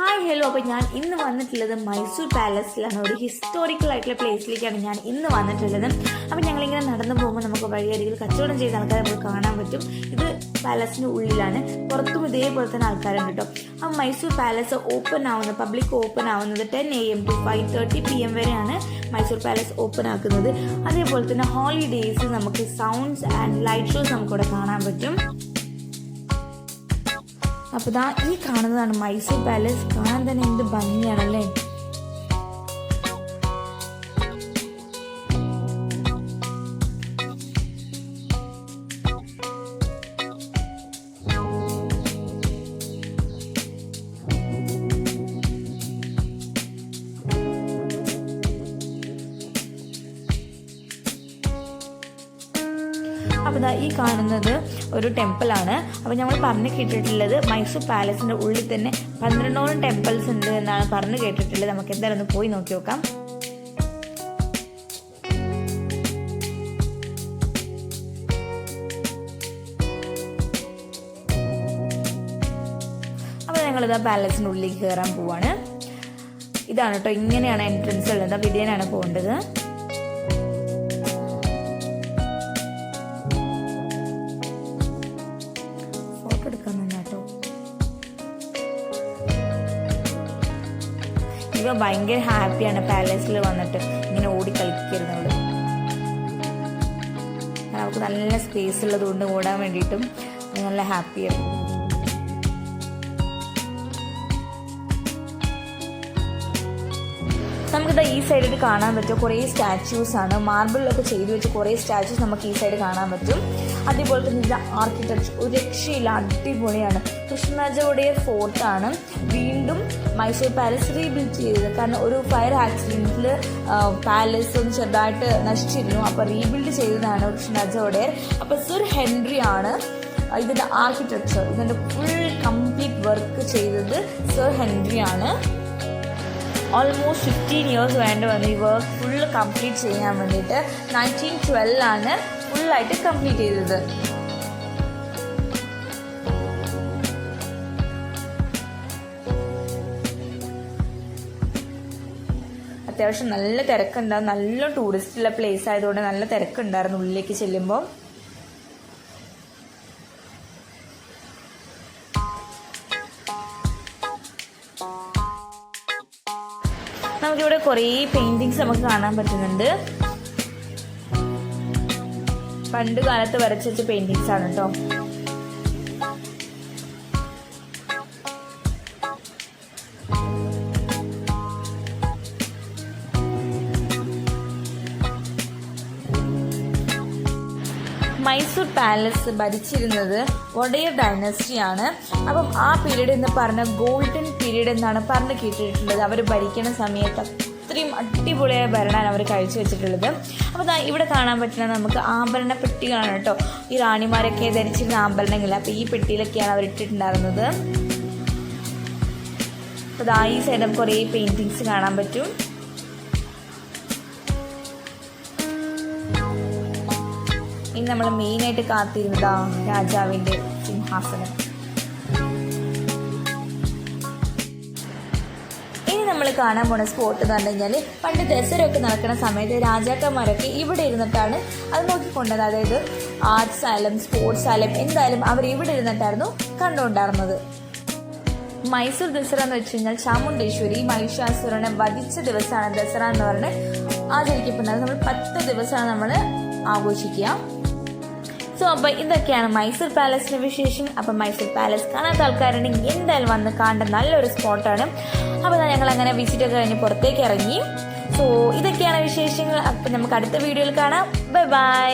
Hi hello. അപ്പോൾ ഞാൻ ഇന്ന് വന്നിട്ടുള്ളത് മൈസൂർ പാലസിലാണ്. ഒരു ഹിസ്റ്റോറിക്കൽ ആയിട്ടുള്ള പ്ലേസിലേക്കാണ് ഞാൻ ഇന്ന് വന്നിട്ടുള്ളത്. അപ്പോൾ ഞങ്ങളിങ്ങനെ നടന്നു പോകുമ്പോൾ നമുക്ക് വഴിയരികിൽ കച്ചവടം ചെയ്ത ആൾക്കാരെ നമുക്ക് കാണാൻ പറ്റും. ഇത് പാലസിൻ്റെ ഉള്ളിലാണ്, പുറത്തും ഇതേപോലെ തന്നെ ആൾക്കാരുണ്ട് കേട്ടോ. അപ്പോൾ മൈസൂർ പാലസ് പബ്ലിക് ഓപ്പൺ ആവുന്നത് 10 AM to 5:30 PM വരെയാണ് മൈസൂർ പാലസ് ഓപ്പൺ ആക്കുന്നത്. അതേപോലെ തന്നെ ഹോളിഡേയ്സ് നമുക്ക് സൗണ്ട്സ് ആൻഡ് ലൈറ്റ് ഷോസ് നമുക്കിവിടെ കാണാൻ പറ്റും. അപ്പോൾ ദാ ഈ കാണുന്നതാണ് മൈസൂർ പാലസ്. കാണാൻ തന്നെ എന്ത് ഭംഗിയാണല്ലേ. അപ്പോൾ ഈ കാണുന്നത് ഒരു ടെമ്പിളാണ്. അപ്പോൾ നമ്മൾ പറഞ്ഞു കേട്ടിട്ടുള്ളത് മൈസൂർ പാലസിൻ്റെ ഉള്ളിൽ തന്നെ 12ഓളം ടെമ്പിൾസ് ഉണ്ട് എന്നാണ് പറഞ്ഞു കേട്ടിട്ടുള്ളത്. നമുക്ക് എന്തായാലും ഒന്ന് പോയി നോക്കി നോക്കാം. അപ്പോൾ ഞങ്ങളിതാ പാലസിൻ്റെ ഉള്ളിലേക്ക് കയറാൻ പോവാണ്. ഇതാണ് കേട്ടോ, ഇങ്ങനെയാണ് എൻട്രൻസ് ഉള്ളത്. അപ്പോൾ ഇതിനാണ് പോകേണ്ടത്. ഇവ ഭയങ്കര ഹാപ്പിയാണ് പാലസിൽ വന്നിട്ട് ഇങ്ങനെ ഓടി കളിക്കുന്നത്. നമുക്ക് നല്ല സ്പേസ് ഉള്ളത് കൊണ്ട് ഓടാൻ വേണ്ടിയിട്ടും നല്ല ഹാപ്പിയാണ്. നമുക്കിത് ഈ സൈഡിൽ കാണാൻ പറ്റും കുറേ സ്റ്റാച്യൂസ് ആണ്. മാർബിളിലൊക്കെ ചെയ്തു വെച്ച് കുറേ സ്റ്റാച്യൂസ് നമുക്ക് ഈ സൈഡ് കാണാൻ പറ്റും. അതേപോലെ തന്നെ ഇതിൻ്റെ ആർക്കിടെക്ചർ ഒരു രക്ഷയില്ല, അടിപൊളിയാണ്. കൃഷ്ണരാജ ഒഡെയർ ഫോർട്ടാണ് വീണ്ടും മൈസൂർ പാലസ് റീബിൽഡ് ചെയ്തത്. കാരണം ഒരു ഫയർ ആക്സിഡൻറ്റിൽ പാലസ് ഒന്ന് ചെറുതായിട്ട് നശിച്ചിരുന്നു. അപ്പോൾ റീബിൽഡ് ചെയ്തതാണ് കൃഷ്ണരാജ ഒഡെയർ. അപ്പോൾ സർ ഹെൻറി ആണ് ഇതിൻ്റെ ആർക്കിടെക്ചർ, ഇതിൻ്റെ ഫുൾ കംപ്ലീറ്റ് വർക്ക് ചെയ്തത് സർ ഹെൻറി ആണ്. ഓൾമോസ്റ്റ് 15 years വേണ്ടി വന്നു ഈ വർക്ക് ഫുള്ള് കംപ്ലീറ്റ് ചെയ്യാൻ വേണ്ടിയിട്ട്. 1912 ഫുള്ളായിട്ട് കംപ്ലീറ്റ് ചെയ്തത്. അത്യാവശ്യം നല്ല തിരക്കുണ്ടാവും. നല്ല ടൂറിസ്റ്റുള്ള പ്ലേസ് ആയതുകൊണ്ട് നല്ല തിരക്കുണ്ടായിരുന്നു ഉള്ളിലേക്ക് ചെല്ലുമ്പോൾ. നമുക്കിവിടെ കുറേ പെയിന്റിങ്സ് നമുക്ക് കാണാൻ പറ്റുന്നുണ്ട്. പണ്ട് കാലത്ത് വരച്ച വെച്ച പെയിന്റിങ്സ് ആണ് കേട്ടോ. മൈസൂർ പാലസ് ഭരിച്ചിരുന്നത് ഒഡെയർ ഡൈനസ്റ്റിയാണ്. അപ്പം ആ പീരീഡ് എന്ന് പറഞ്ഞ ഗോൾഡൻ പീരീഡ് എന്നാണ് പറഞ്ഞു കേട്ടിട്ടുള്ളത്. അവർ ഭരിക്കുന്ന സമയത്ത് അത്രയും അടിപൊളിയായ ഭരണമാണ് അവർ കഴിച്ചു വെച്ചിട്ടുള്ളത്. അപ്പോൾ ഇവിടെ കാണാൻ പറ്റുന്ന നമുക്ക് ആഭരണ പെട്ടികളാണ് കേട്ടോ. ഈ റാണിമാരൊക്കെ ധരിച്ചിരുന്ന ആഭരണങ്ങൾ. അപ്പോൾ ഈ പെട്ടിയിലൊക്കെയാണ് അവർ ഇട്ടിട്ടുണ്ടായിരുന്നത്. അപ്പോൾ ഈ സൈഡ് കുറേ പെയിൻറ്റിങ്സ് കാണാൻ പറ്റും. ഇനി നമ്മൾ മെയിനായിട്ട് കാത്തിരുന്നതാ രാജാവിൻ്റെ സിംഹാസനം. ഇനി നമ്മൾ കാണാൻ പോണ സ്പോട്ട് എന്ന് പറഞ്ഞു കഴിഞ്ഞാൽ പണ്ട് ദസറയൊക്കെ നടക്കുന്ന സമയത്ത് രാജാക്കന്മാരൊക്കെ ഇവിടെ ഇരുന്നിട്ടാണ് അത് നോക്കിക്കൊണ്ടത്. അതായത് ആർട്സ് ആയാലും സ്പോർട്സ് ആയാലും എന്തായാലും അവർ ഇവിടെ ഇരുന്നിട്ടായിരുന്നു കണ്ടുകൊണ്ടായിരുന്നത്. മൈസൂർ ദസറ എന്ന് വെച്ച് കഴിഞ്ഞാൽ ചാമുണ്ടേശ്വരി മഹിഷാസുരനെ വധിച്ച ദിവസമാണ് ദസറ എന്ന് പറഞ്ഞ് ആചരിക്കപ്പെടുന്നത്. നമ്മൾ 10 ദിവസമാണ് നമ്മൾ ആഘോഷിക്കുക. അപ്പോൾ ഇതൊക്കെയാണ് മൈസൂർ പാലസിൻ്റെ വിശേഷം. അപ്പം മൈസൂർ പാലസ് കാണാത്ത ആൾക്കാരുണ്ടെങ്കിൽ എന്തായാലും വന്ന് കാണേണ്ട നല്ലൊരു സ്പോട്ടാണ്. അപ്പോൾ ഞങ്ങൾ അങ്ങനെ വിസിറ്റൊക്കെ കഴിഞ്ഞ് പുറത്തേക്ക് ഇറങ്ങി. ഇതൊക്കെയാണ് വിശേഷങ്ങൾ. അപ്പം നമുക്ക് അടുത്ത വീഡിയോയിൽ കാണാം. Bye bye.